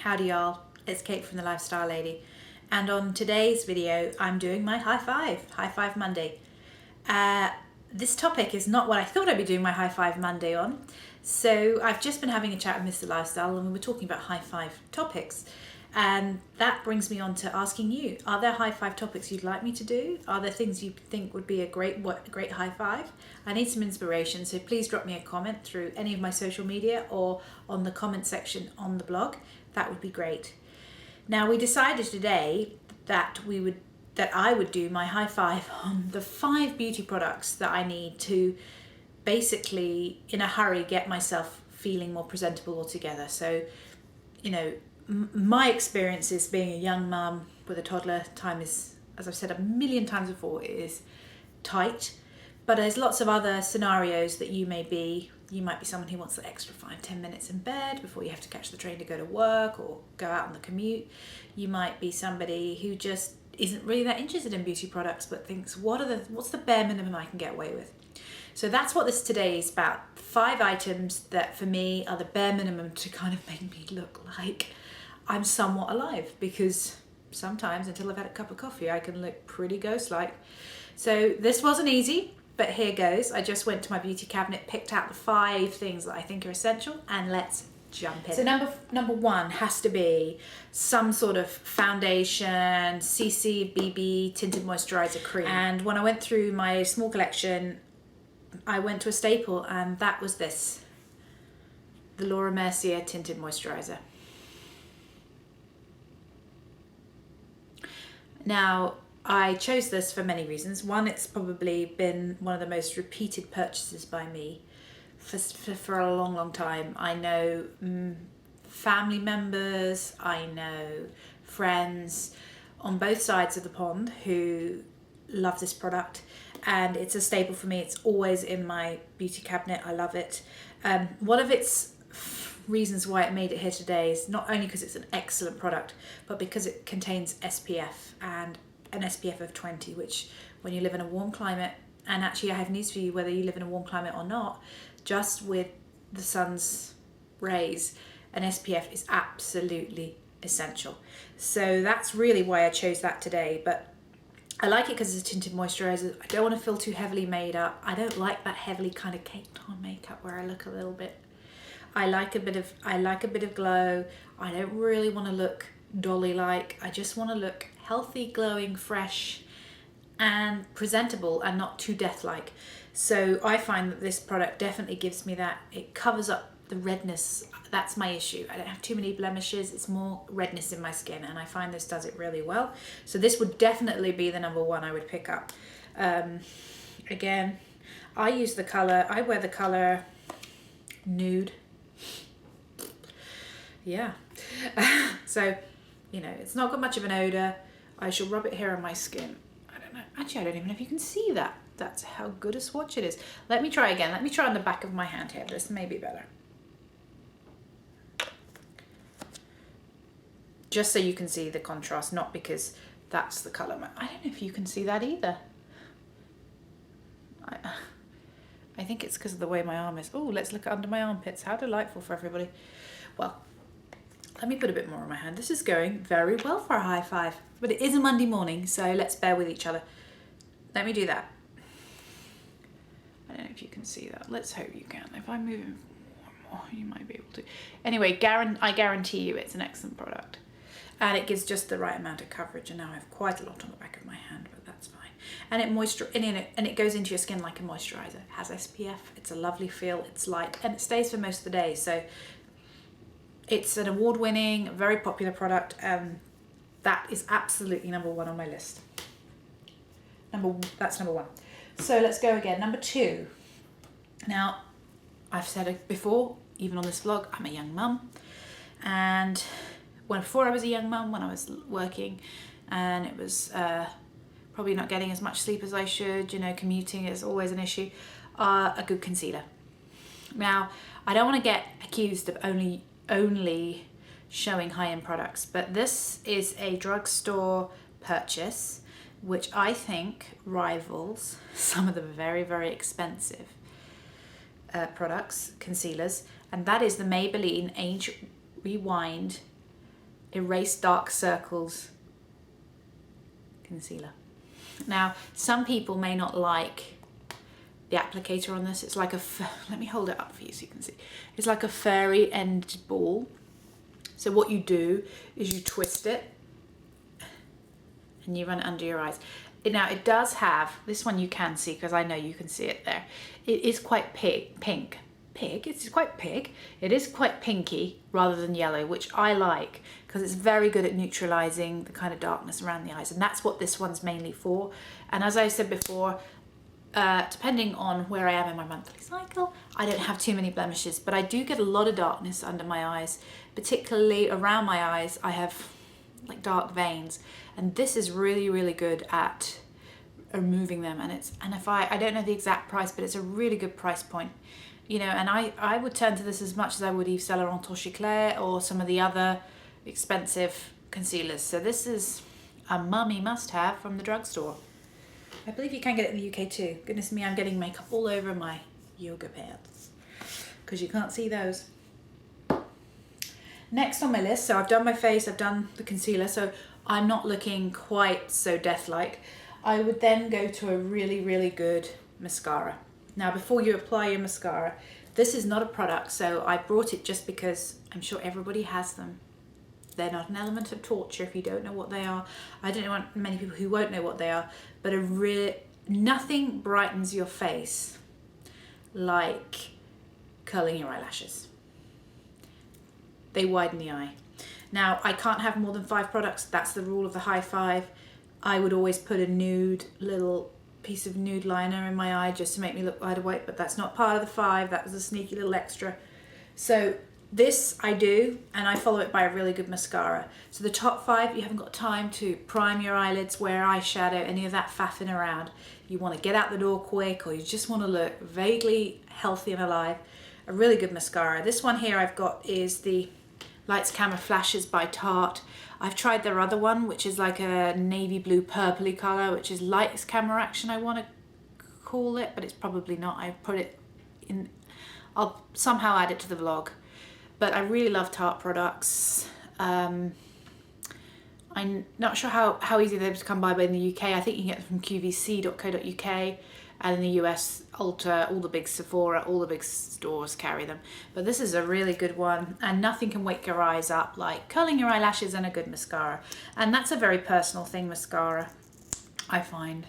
Howdy y'all, it's Kate from The Lifestyle Lady, and on today's video I'm doing my High Five Monday. This topic is not what I thought I'd be doing my High Five Monday on, so I've just been having a chat with Mr. Lifestyle and we were talking about high five topics, and that brings me on to asking you, are there high five topics you'd like me to do? Are there things you think would be a great high five? I need some inspiration, so please drop me a comment through any of my social media or on the comment section on the blog. That would be great. Now, we decided today that I would do my high five on the 5 beauty products that I need to basically, in a hurry, get myself feeling more presentable altogether. So, you know, my experience is being a young mum with a toddler. Time is, as I've said a million times before, it is tight. But there's lots of other scenarios that you might be someone who wants the extra 5-10 minutes in bed before you have to catch the train to go to work or go out on the commute. You might be somebody who just isn't really that interested in beauty products but thinks, what's the bare minimum I can get away with? So that's what this today is about. 5 items that for me are the bare minimum to kind of make me look like I'm somewhat alive, because sometimes until I've had a cup of coffee I can look pretty ghost-like. So this wasn't easy, but here goes. I just went to my beauty cabinet, picked out the 5 things that I think are essential, and let's jump in. So number 1 has to be some sort of foundation, CC BB tinted moisturizer cream. And when I went through my small collection, I went to a staple, and that was this, the Laura Mercier tinted moisturizer. Now, I chose this for many reasons. One, it's probably been one of the most repeated purchases by me for a long, long time. I know family members, I know friends on both sides of the pond who love this product, and it's a staple for me. It's always in my beauty cabinet. I love it. One of its reasons why it made it here today is not only because it's an excellent product, but because it contains SPF, and an SPF of 20, which when you live in a warm climate, and actually I have news for you, whether you live in a warm climate or not, just with the sun's rays, an SPF is absolutely essential. So that's really why I chose that today. But I like it because it's a tinted moisturizer. I don't want to feel too heavily made up. I don't like that heavily kind of caked on makeup where I look a little bit. I like a bit of glow. I don't really want to look dolly-like. I just want to look healthy, glowing, fresh, and presentable, and not too death-like. So I find that this product definitely gives me that. It covers up the redness. That's my issue. I don't have too many blemishes. It's more redness in my skin, and I find this does it really well. So this would definitely be the number 1 I would pick up. Again, I wear the color nude. Yeah. So, you know, it's not got much of an odor. I shall rub it here on my skin. I don't know. Actually, I don't even know if you can see that. That's how good a swatch it is. Let me try again. Let me try on the back of my hand here. This may be better. Just so you can see the contrast, not because that's the colour. I don't know if you can see that either. I think it's because of the way my arm is. Oh, let's look under my armpits. How delightful for everybody. Well, let me put a bit more on my hand. This is going very well for a high five, but it is a Monday morning, so let's bear with each other. Let me do that. I don't know if you can see that. Let's hope you can. If I move it more, you might be able to. Anyway, I guarantee you it's an excellent product, and it gives just the right amount of coverage. And now I have quite a lot on the back of my hand, but that's fine. And it goes into your skin like a moisturizer. It has SPF. It's a lovely feel. It's light, and it stays for most of the day. So it's an award-winning, very popular product, and that is absolutely number 1 on my list. That's number 1. So let's go again. Number 2. Now, I've said it before, even on this vlog, I'm a young mum, and before I was a young mum, when I was working, and it was probably not getting as much sleep as I should, you know, commuting is always an issue, a good concealer. Now, I don't want to get accused of only showing high-end products, but this is a drugstore purchase which I think rivals some of the very, very expensive products, concealers, and that is the Maybelline Age Rewind Erase Dark Circles concealer. Now, some people may not like the applicator on this. It's like let me hold it up for you so you can see. It's like a furry ended ball. So what you do is you twist it and you run it under your eyes. Now it does have, this one you can see because I know you can see it there. It is quite pink. It's quite pink. It is quite pinky rather than yellow, which I like because it's very good at neutralizing the kind of darkness around the eyes. And that's what this one's mainly for. And as I said before, depending on where I am in my monthly cycle, I don't have too many blemishes, but I do get a lot of darkness under my eyes, particularly around my eyes. I have like dark veins, and this is really, really good at removing them. And if I don't know the exact price, but it's a really good price point, you know. And I would turn to this as much as I would Yves Saint Laurent Torchiclere or some of the other expensive concealers. So this is a mummy must-have from the drugstore. I believe you can get it in the UK too. Goodness me, I'm getting makeup all over my yoga pants because you can't see those. Next on my list, so I've done my face, I've done the concealer, so I'm not looking quite so death-like. I would then go to a really, really good mascara. Now, before you apply your mascara, this is not a product, so I brought it just because I'm sure everybody has them. They're not an element of torture if you don't know what they are. I don't know many people who won't know what they are, but nothing brightens your face like curling your eyelashes. They widen the eye. Now, I can't have more than 5 products. That's the rule of the high 5. I would always put a nude, little piece of nude liner in my eye just to make me look wide awake, but that's not part of the 5. That was a sneaky little extra. So this I do, and I follow it by a really good mascara. So the top 5, you haven't got time to prime your eyelids, wear eyeshadow, any of that faffing around. You want to get out the door quick, or you just want to look vaguely healthy and alive. A really good mascara. This one here I've got is the Lights Camera Flashes by Tarte. I've tried their other one, which is like a navy blue purpley colour, which is Lights Camera Action, I want to call it, but it's probably not. I put it in, I'll somehow add it to the vlog. But I really love Tarte products. I'm not sure how easy they're to come by, but in the UK, I think you can get them from qvc.co.uk, and in the US, Ulta, all the big Sephora, all the big stores carry them. But this is a really good one, and nothing can wake your eyes up like curling your eyelashes and a good mascara. And that's a very personal thing, mascara, I find.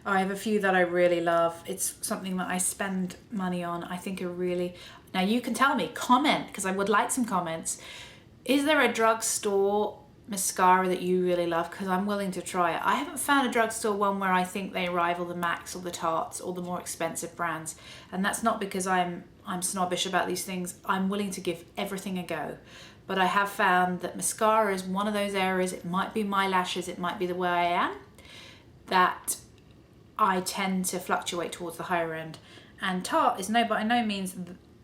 I have a few that I really love. It's something that I spend money on. I think are really... Now you can tell me, comment, because I would like some comments. Is there a drugstore mascara that you really love? Because I'm willing to try it. I haven't found a drugstore one where I think they rival the MACs or the Tartes or the more expensive brands. And that's not because I'm snobbish about these things. I'm willing to give everything a go. But I have found that mascara is one of those areas, it might be my lashes, it might be the way I am, that I tend to fluctuate towards the higher end. And Tarte is by no means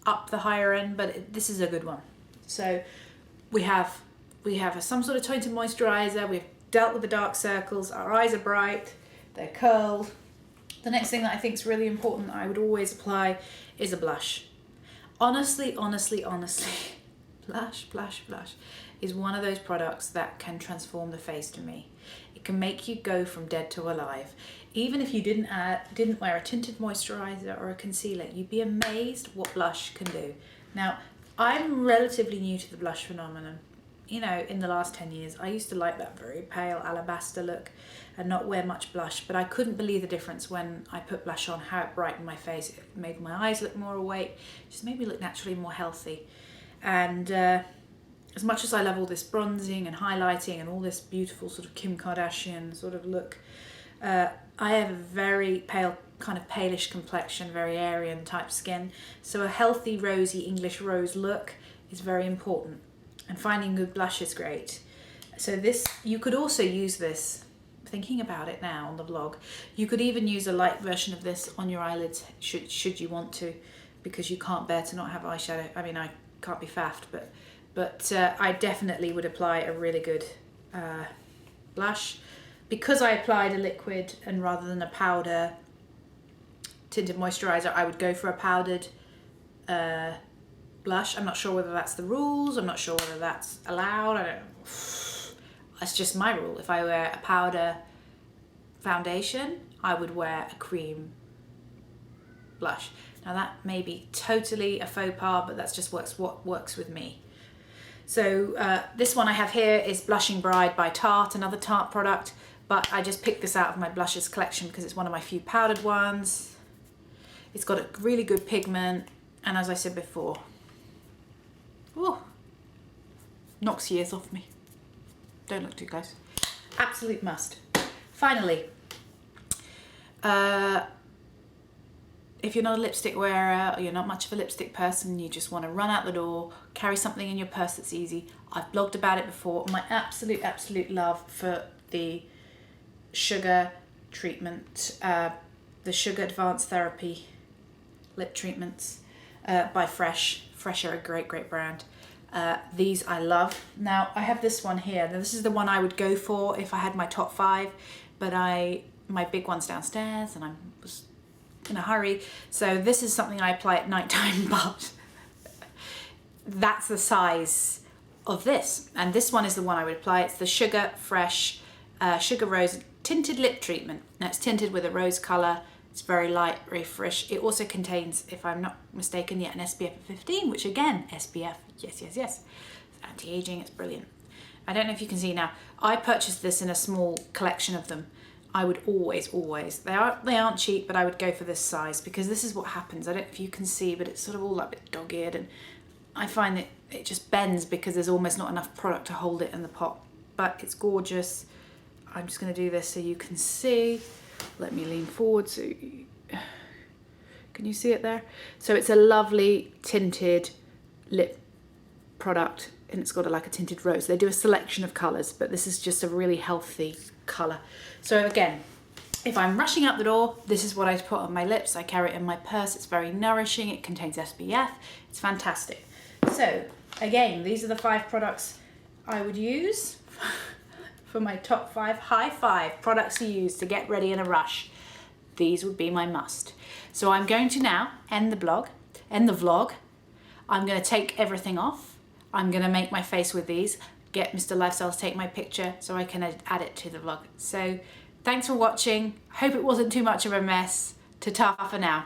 up the higher end, but this is a good one. So we have some sort of tinted moisturizer, we've dealt with the dark circles, our eyes are bright, they're curled. The next thing that I think is really important that I would always apply is a blush. Honestly, blush is one of those products that can transform the face to me. It can make you go from dead to alive. Even if you didn't wear a tinted moisturizer or a concealer, you'd be amazed what blush can do. Now, I'm relatively new to the blush phenomenon. You know, in the last 10 years, I used to like that very pale alabaster look and not wear much blush, but I couldn't believe the difference when I put blush on, how it brightened my face. It made my eyes look more awake, just made me look naturally more healthy. And as much as I love all this bronzing and highlighting and all this beautiful sort of Kim Kardashian sort of look, I have a very pale, kind of palish complexion, very Aryan type skin. So a healthy, rosy English rose look is very important. And finding good blush is great. So this, you could also use this, thinking about it now on the vlog, you could even use a light version of this on your eyelids should you want to, because you can't bear to not have eyeshadow. I mean, I can't be faffed, but I definitely would apply a really good blush. Because I applied a liquid and rather than a powder tinted moisturizer, I would go for a powdered blush. I'm not sure whether that's the rules. I'm not sure whether that's allowed. I don't know. That's just my rule. If I wear a powder foundation, I would wear a cream blush. Now that may be totally a faux pas, but that's just what works with me. So this one I have here is Blushing Bride by Tarte, another Tarte product, but I just picked this out of my blushes collection because it's one of my few powdered ones. It's got a really good pigment, and as I said before, ooh, knocks years off me. Don't look too close. Absolute must. Finally, if you're not a lipstick wearer, or you're not much of a lipstick person, you just want to run out the door, carry something in your purse that's easy. I've blogged about it before. My absolute love for the sugar treatment, the Sugar Advanced Therapy lip treatments by Fresh. Fresh are a great brand. These I love. Now I have this one here. Now, this is the one I would go for if I had my top 5, but my big one's downstairs and I was in a hurry. So this is something I apply at nighttime, but that's the size of this. And this one is the one I would apply. It's the Sugar Fresh Sugar Rose Tinted Lip Treatment. Now it's tinted with a rose colour. It's very light, very fresh. It also contains, if I'm not mistaken yet, an SPF of 15, which again, SPF, yes. It's anti-aging, it's brilliant. I don't know if you can see now. I purchased this in a small collection of them. I would always, they aren't cheap, but I would go for this size because this is what happens. I don't know if you can see, but it's sort of all like a bit dog-eared, and I find that it just bends because there's almost not enough product to hold it in the pot. But it's gorgeous. I'm just going to do this so you can see. Let me lean forward so can you see it there? So it's a lovely tinted lip product, and it's got like a tinted rose. They do a selection of colours, but this is just a really healthy colour. So again, if I'm rushing out the door, this is what I put on my lips. I carry it in my purse. It's very nourishing. It contains SPF. It's fantastic. So again, these are the 5 products I would use for my top 5, high 5 products to use to get ready in a rush. These would be my must. So I'm going to now end the vlog. I'm going to take everything off. I'm going to make my face with these, get Mr. Lifestyle to take my picture so I can add it to the vlog. So thanks for watching. Hope it wasn't too much of a mess. Ta-ta for now.